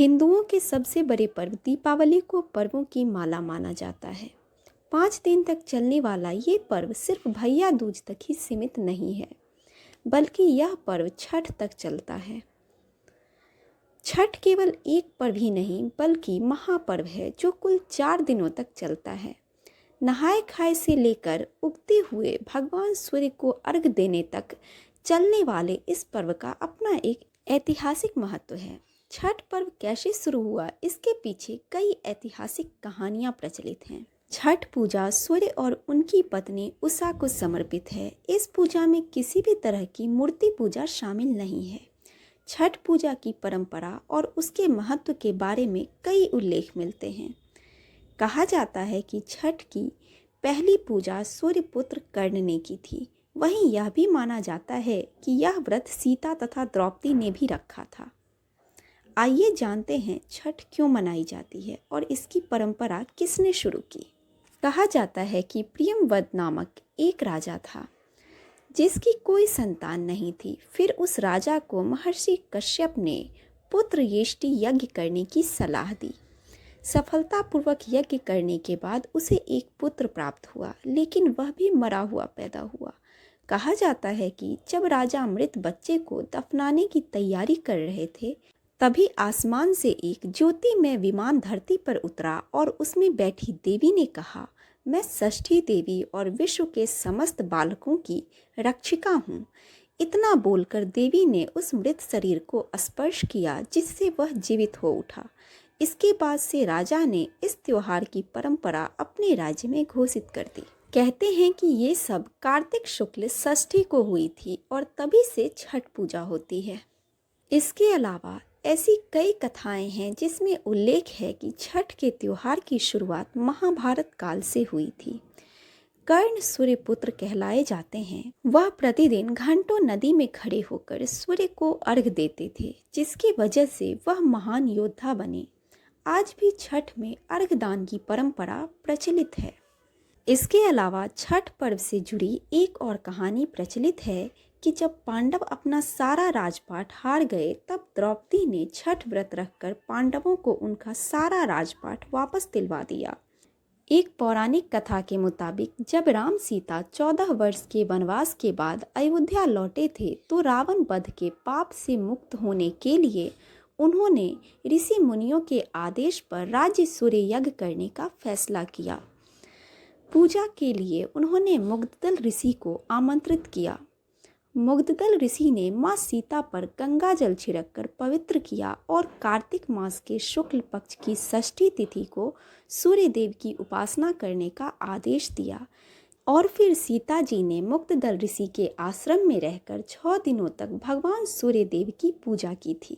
हिंदुओं के सबसे बड़े पर्व दीपावली को पर्वों की माला माना जाता है। 5 दिन तक चलने वाला ये पर्व सिर्फ भैया दूज तक ही सीमित नहीं है, बल्कि यह पर्व छठ तक चलता है। छठ केवल एक पर्व ही नहीं, बल्कि महापर्व है जो कुल 4 दिनों तक चलता है। नहाए खाए से लेकर उगते हुए भगवान सूर्य को अर्घ देने तक चलने वाले इस पर्व का अपना एक ऐतिहासिक महत्व है। छठ पर्व कैसे शुरू हुआ, इसके पीछे कई ऐतिहासिक कहानियां प्रचलित हैं। छठ पूजा सूर्य और उनकी पत्नी उषा को समर्पित है। इस पूजा में किसी भी तरह की मूर्ति पूजा शामिल नहीं है। छठ पूजा की परंपरा और उसके महत्व के बारे में कई उल्लेख मिलते हैं। कहा जाता है कि छठ की पहली पूजा सूर्यपुत्र कर्ण ने की थी। वहीं यह भी माना जाता है कि यह व्रत सीता तथा द्रौपदी ने भी रखा था। आइए जानते हैं छठ क्यों मनाई जाती है और इसकी परंपरा किसने शुरू की। कहा जाता है कि प्रियंवद नामक एक राजा था जिसकी कोई संतान नहीं थी। फिर उस राजा को महर्षि कश्यप ने पुत्र यष्टि यज्ञ करने की सलाह दी। सफलतापूर्वक यज्ञ करने के बाद उसे एक पुत्र प्राप्त हुआ, लेकिन वह भी मरा हुआ पैदा हुआ। कहा जाता है कि जब राजा मृत बच्चे को दफनाने की तैयारी कर रहे थे, तभी आसमान से एक ज्योतिमय विमान धरती पर उतरा और उसमें बैठी देवी ने कहा, मैं षष्ठी देवी और विश्व के समस्त बालकों की रक्षिका हूँ। इतना बोलकर देवी ने उस मृत शरीर को स्पर्श किया, जिससे वह जीवित हो उठा। इसके बाद से राजा ने इस त्योहार की परंपरा अपने राज्य में घोषित कर दी। कहते हैं कि ये सब कार्तिक शुक्ल षष्ठी को हुई थी और तभी से छठ पूजा होती है। इसके अलावा ऐसी कई कथाएं हैं जिसमें उल्लेख है कि छठ के त्योहार की शुरुआत महाभारत काल से हुई थी। कर्ण सूर्यपुत्र कहलाए जाते हैं। वह प्रतिदिन घंटों नदी में खड़े होकर सूर्य को अर्घ देते थे, जिसकी वजह से वह महान योद्धा बने। आज भी छठ में अर्घदान की परंपरा प्रचलित है। इसके अलावा छठ पर्व से जुड़ी एक और कहानी प्रचलित है कि जब पांडव अपना सारा राजपाट हार गए, तब द्रौपदी ने छठ व्रत रखकर पांडवों को उनका सारा राजपाट वापस दिलवा दिया। एक पौराणिक कथा के मुताबिक जब राम सीता 14 वर्ष के वनवास के बाद अयोध्या लौटे थे, तो रावण वध के पाप से मुक्त होने के लिए उन्होंने ऋषि मुनियों के आदेश पर राज्य सूर्य यज्ञ करने का फैसला किया। पूजा के लिए उन्होंने मुग्धदल ऋषि को आमंत्रित किया। मुग्धदल ऋषि ने मां सीता पर गंगा जल छिड़ककर पवित्र किया और कार्तिक मास के शुक्ल पक्ष की षष्ठी तिथि को सूर्य देव की उपासना करने का आदेश दिया। और फिर सीता जी ने मुग्धदल ऋषि के आश्रम में रहकर 6 दिनों तक भगवान सूर्य देव की पूजा की थी।